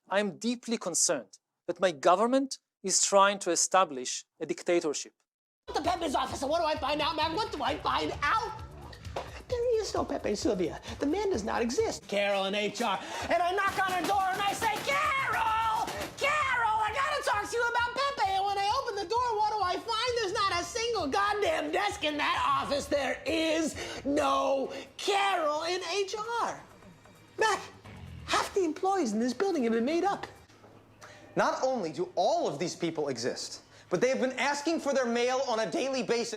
I am deeply concerned that my government is trying to establish a dictatorship. The Pepe's office, and what do I find out, Mac? What do I find out? There is no Pepe Sylvia. The man does not exist. Carol in HR. And I knock on her door and I say, Carol! Carol, I gotta talk to you about Pepe. And when I open the door, what do I find? There's not a single goddamn desk in that office. There is no Carol in HR. Mac, half the employees in this building have been made up. Not only do all of these people exist, but they have been asking for their mail on a daily basis.